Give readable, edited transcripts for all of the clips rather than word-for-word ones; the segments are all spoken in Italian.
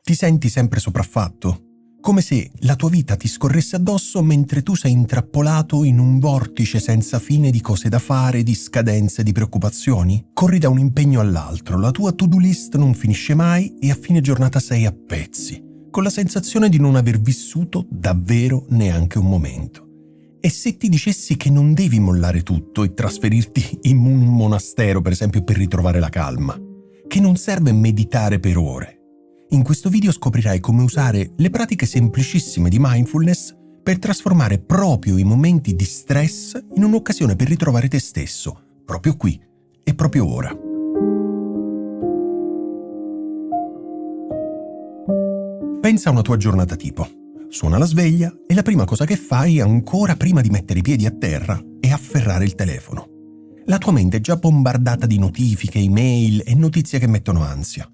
Ti senti sempre sopraffatto? Come se la tua vita ti scorresse addosso mentre tu sei intrappolato in un vortice senza fine di cose da fare, di scadenze, di preoccupazioni? Corri da un impegno all'altro, la tua to-do list non finisce mai e a fine giornata sei a pezzi, con la sensazione di non aver vissuto davvero neanche un momento. E se ti dicessi che non devi mollare tutto e trasferirti in un monastero, per esempio, per ritrovare la calma? Che non serve meditare per ore? In questo video scoprirai come usare le pratiche semplicissime di mindfulness per trasformare proprio i momenti di stress in un'occasione per ritrovare te stesso, proprio qui e proprio ora. Pensa a una tua giornata tipo. Suona la sveglia e la prima cosa che fai ancora prima di mettere i piedi a terra è afferrare il telefono. La tua mente è già bombardata di notifiche, email e notizie che mettono ansia.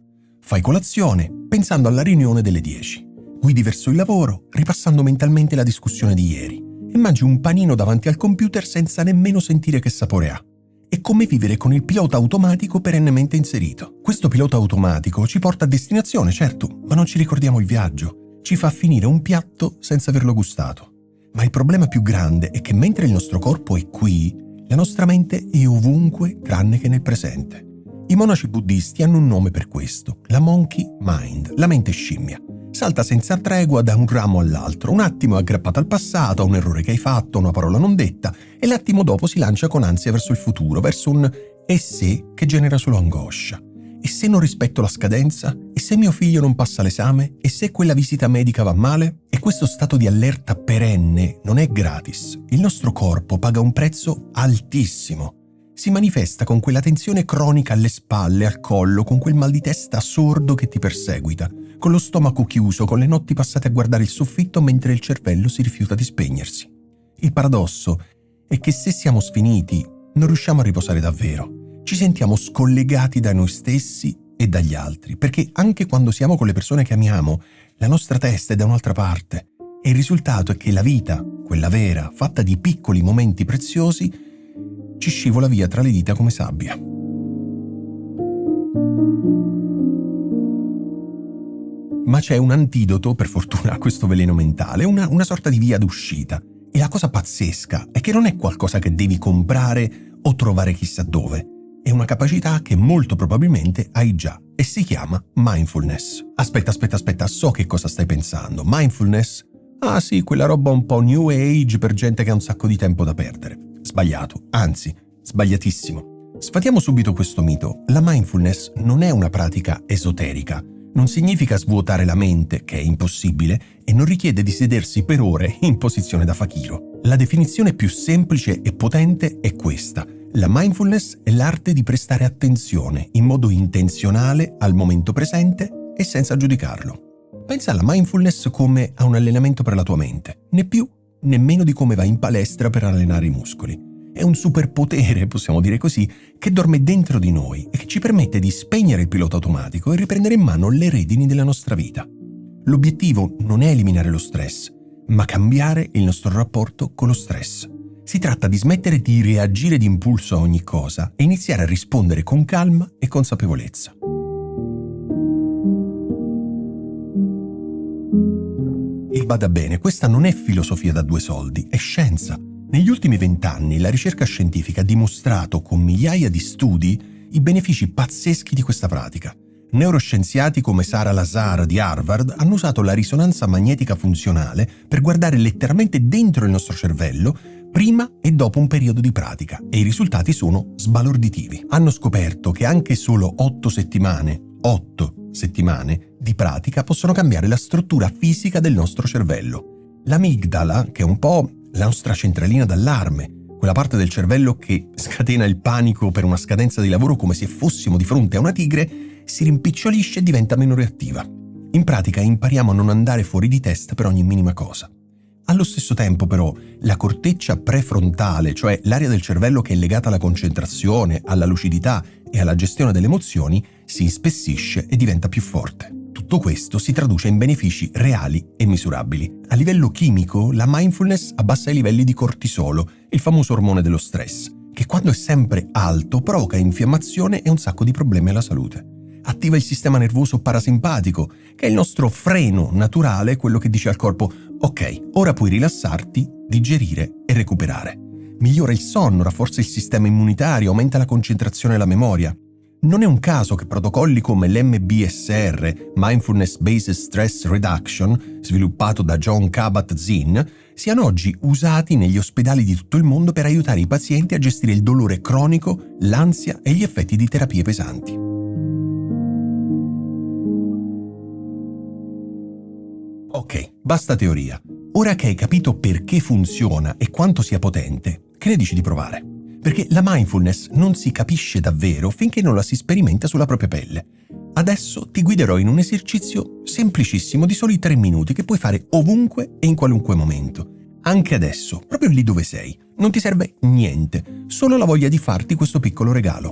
Fai colazione pensando alla riunione delle 10. Guidi verso il lavoro ripassando mentalmente la discussione di ieri e mangi un panino davanti al computer senza nemmeno sentire che sapore ha. È come vivere con il pilota automatico perennemente inserito. Questo pilota automatico ci porta a destinazione, certo, ma non ci ricordiamo il viaggio. Ci fa finire un piatto senza averlo gustato. Ma il problema più grande è che mentre il nostro corpo è qui, la nostra mente è ovunque tranne che nel presente. I monaci buddisti hanno un nome per questo, la monkey mind, la mente scimmia. Salta senza tregua da un ramo all'altro, un attimo è aggrappata al passato, a un errore che hai fatto, a una parola non detta, e l'attimo dopo si lancia con ansia verso il futuro, verso un «e se» che genera solo angoscia. E se non rispetto la scadenza? E se mio figlio non passa l'esame? E se quella visita medica va male? E questo stato di allerta perenne non è gratis. Il nostro corpo paga un prezzo altissimo. Si manifesta con quella tensione cronica alle spalle, al collo, con quel mal di testa sordo che ti perseguita, con lo stomaco chiuso, con le notti passate a guardare il soffitto mentre il cervello si rifiuta di spegnersi. Il paradosso è che se siamo sfiniti, non riusciamo a riposare davvero. Ci sentiamo scollegati da noi stessi e dagli altri, perché anche quando siamo con le persone che amiamo, la nostra testa è da un'altra parte. E il risultato è che la vita, quella vera, fatta di piccoli momenti preziosi, ci scivola via tra le dita come sabbia. Ma c'è un antidoto, per fortuna, a questo veleno mentale, una sorta di via d'uscita. E la cosa pazzesca è che non è qualcosa che devi comprare o trovare chissà dove. È una capacità che molto probabilmente hai già e si chiama mindfulness. Aspetta, so che cosa stai pensando. Mindfulness? Ah sì, quella roba un po' new age per gente che ha un sacco di tempo da perdere. Sbagliato, anzi, sbagliatissimo. Sfatiamo subito questo mito. La mindfulness non è una pratica esoterica. Non significa svuotare la mente, che è impossibile, e non richiede di sedersi per ore in posizione da fakiro. La definizione più semplice e potente è questa. La mindfulness è l'arte di prestare attenzione in modo intenzionale al momento presente e senza giudicarlo. Pensa alla mindfulness come a un allenamento per la tua mente, né più né meno di come vai in palestra per allenare i muscoli. È un superpotere, possiamo dire così, che dorme dentro di noi e che ci permette di spegnere il pilota automatico e riprendere in mano le redini della nostra vita. L'obiettivo non è eliminare lo stress, ma cambiare il nostro rapporto con lo stress. Si tratta di smettere di reagire d'impulso a ogni cosa e iniziare a rispondere con calma e consapevolezza. E bada bene, questa non è filosofia da 2 soldi, è scienza. Negli ultimi 20 anni la ricerca scientifica ha dimostrato con migliaia di studi i benefici pazzeschi di questa pratica. Neuroscienziati come Sara Lazar di Harvard hanno usato la risonanza magnetica funzionale per guardare letteralmente dentro il nostro cervello prima e dopo un periodo di pratica e i risultati sono sbalorditivi. Hanno scoperto che anche solo 8 settimane di pratica possono cambiare la struttura fisica del nostro cervello. L'amigdala, che è un po' la nostra centralina d'allarme, quella parte del cervello che scatena il panico per una scadenza di lavoro come se fossimo di fronte a una tigre, si rimpicciolisce e diventa meno reattiva. In pratica impariamo a non andare fuori di testa per ogni minima cosa. Allo stesso tempo, però, la corteccia prefrontale, cioè l'area del cervello che è legata alla concentrazione, alla lucidità e alla gestione delle emozioni, si ispessisce e diventa più forte. Tutto questo si traduce in benefici reali e misurabili. A livello chimico, la mindfulness abbassa i livelli di cortisolo, il famoso ormone dello stress, che quando è sempre alto provoca infiammazione e un sacco di problemi alla salute. attiva il sistema nervoso parasimpatico, che è il nostro freno naturale, quello che dice al corpo «Ok, ora puoi rilassarti, digerire e recuperare». Migliora il sonno, rafforza il sistema immunitario, aumenta la concentrazione e la memoria. Non è un caso che protocolli come l'MBSR, Mindfulness Based Stress Reduction, sviluppato da Jon Kabat-Zinn, siano oggi usati negli ospedali di tutto il mondo per aiutare i pazienti a gestire il dolore cronico, l'ansia e gli effetti di terapie pesanti. Ok, basta teoria. Ora che hai capito perché funziona e quanto sia potente, che ne dici di provare? Perché la mindfulness non si capisce davvero finché non la si sperimenta sulla propria pelle. Adesso ti guiderò in un esercizio semplicissimo di soli 3 minuti che puoi fare ovunque e in qualunque momento. Anche adesso, proprio lì dove sei. Non ti serve niente, solo la voglia di farti questo piccolo regalo.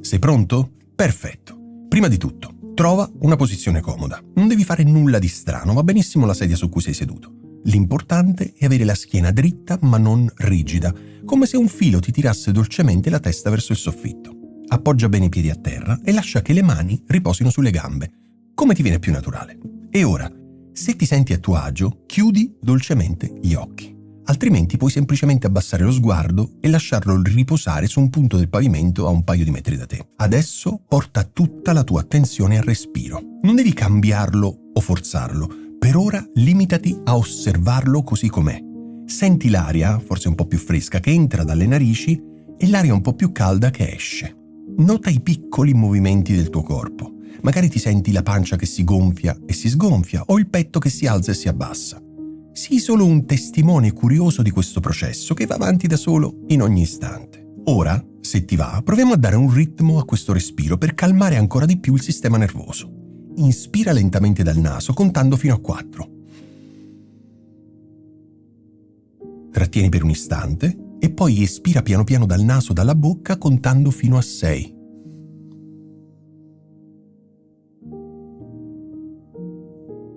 Sei pronto? Perfetto. Prima di tutto, trova una posizione comoda. Non devi fare nulla di strano, va benissimo la sedia su cui sei seduto. L'importante è avere la schiena dritta ma non rigida, come se un filo ti tirasse dolcemente la testa verso il soffitto. Appoggia bene i piedi a terra e lascia che le mani riposino sulle gambe, come ti viene più naturale. E ora, se ti senti a tuo agio, chiudi dolcemente gli occhi. Altrimenti puoi semplicemente abbassare lo sguardo e lasciarlo riposare su un punto del pavimento a un paio di metri da te. Adesso porta tutta la tua attenzione al respiro. Non devi cambiarlo o forzarlo. Per ora limitati a osservarlo così com'è. Senti l'aria, forse un po' più fresca, che entra dalle narici e l'aria un po' più calda che esce. Nota i piccoli movimenti del tuo corpo. Magari ti senti la pancia che si gonfia e si sgonfia o il petto che si alza e si abbassa. Sii solo un testimone curioso di questo processo che va avanti da solo in ogni istante. Ora, se ti va, proviamo a dare un ritmo a questo respiro per calmare ancora di più il sistema nervoso. Inspira lentamente dal naso contando fino a 4. Trattieni per un istante e poi espira piano piano dal naso, dalla bocca, contando fino a 6.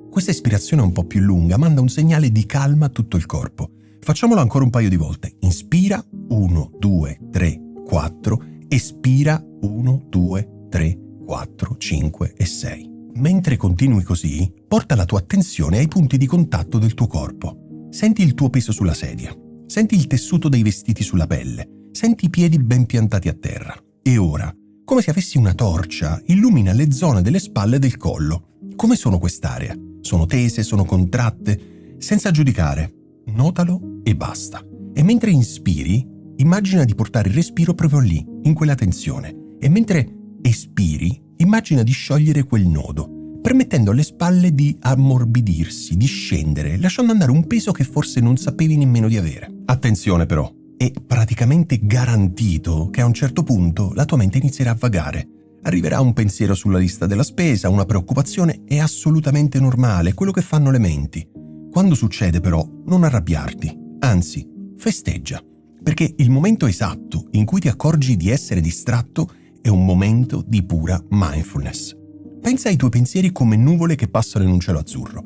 Questa espirazione un po' più lunga manda un segnale di calma a tutto il corpo. Facciamolo ancora un paio di volte. Inspira, 1, 2, 3, 4. Espira, 1, 2, 3, 4, 5 e 6. Mentre continui così, porta la tua attenzione ai punti di contatto del tuo corpo. Senti il tuo peso sulla sedia. Senti il tessuto dei vestiti sulla pelle. Senti i piedi ben piantati a terra. E ora, come se avessi una torcia, illumina le zone delle spalle e del collo. Come sono quest'area? Sono tese, sono contratte? Senza giudicare, notalo e basta. E mentre inspiri, immagina di portare il respiro proprio lì, in quella tensione. E mentre espiri, immagina di sciogliere quel nodo, permettendo alle spalle di ammorbidirsi, di scendere, lasciando andare un peso che forse non sapevi nemmeno di avere. Attenzione però, è praticamente garantito che a un certo punto la tua mente inizierà a vagare. Arriverà un pensiero sulla lista della spesa, una preoccupazione, è assolutamente normale, è quello che fanno le menti. Quando succede però, non arrabbiarti, anzi, festeggia, perché il momento esatto in cui ti accorgi di essere distratto è un momento di pura mindfulness. Pensa ai tuoi pensieri come nuvole che passano in un cielo azzurro.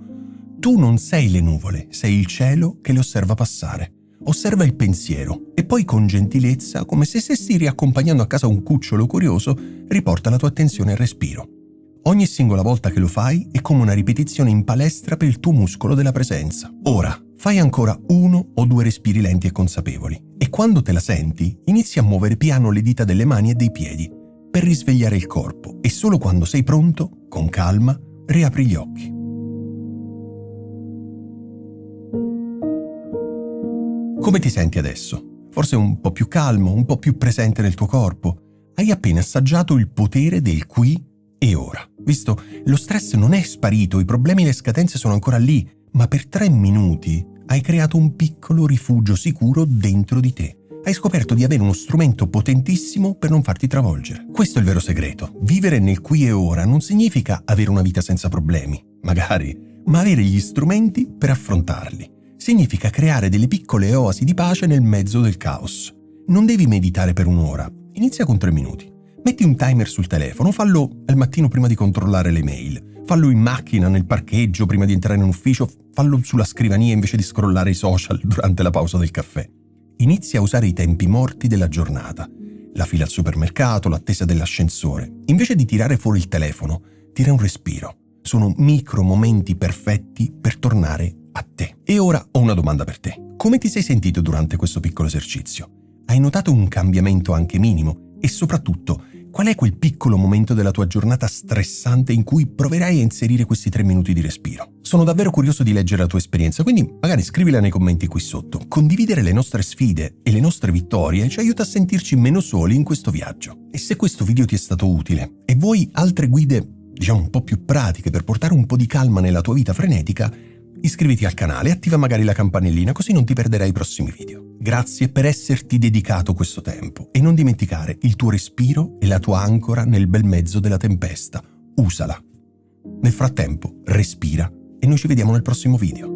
Tu non sei le nuvole, sei il cielo che le osserva passare. Osserva il pensiero e poi con gentilezza, come se stessi riaccompagnando a casa un cucciolo curioso, riporta la tua attenzione al respiro. Ogni singola volta che lo fai è come una ripetizione in palestra per il tuo muscolo della presenza. Ora, fai ancora 1 o 2 respiri lenti e consapevoli e quando te la senti, inizi a muovere piano le dita delle mani e dei piedi per risvegliare il corpo e solo quando sei pronto, con calma, riapri gli occhi. Come ti senti adesso? Forse un po' più calmo, un po' più presente nel tuo corpo? Hai appena assaggiato il potere del qui e ora. Visto, lo stress non è sparito, i problemi e le scadenze sono ancora lì, ma per 3 minuti hai creato un piccolo rifugio sicuro dentro di te. Hai scoperto di avere uno strumento potentissimo per non farti travolgere. Questo è il vero segreto. Vivere nel qui e ora non significa avere una vita senza problemi, magari, ma avere gli strumenti per affrontarli. Significa creare delle piccole oasi di pace nel mezzo del caos. Non devi meditare per 1 ora, inizia con 3 minuti. Metti un timer sul telefono, fallo al mattino prima di controllare le mail, fallo in macchina, nel parcheggio, prima di entrare in ufficio, fallo sulla scrivania invece di scrollare i social durante la pausa del caffè. Inizia a usare i tempi morti della giornata, la fila al supermercato, l'attesa dell'ascensore. Invece di tirare fuori il telefono, tira un respiro. Sono micro momenti perfetti per tornare a te. E ora ho una domanda per te. Come ti sei sentito durante questo piccolo esercizio? Hai notato un cambiamento anche minimo? E soprattutto, qual è quel piccolo momento della tua giornata stressante in cui proverai a inserire questi 3 minuti di respiro? Sono davvero curioso di leggere la tua esperienza, quindi magari scrivila nei commenti qui sotto. Condividere le nostre sfide e le nostre vittorie ci aiuta a sentirci meno soli in questo viaggio. E se questo video ti è stato utile e vuoi altre guide, diciamo un po' più pratiche per portare un po' di calma nella tua vita frenetica, iscriviti al canale e attiva magari la campanellina così non ti perderai i prossimi video. Grazie per esserti dedicato questo tempo e non dimenticare il tuo respiro e la tua ancora nel bel mezzo della tempesta. Usala. Nel frattempo, respira e noi ci vediamo nel prossimo video.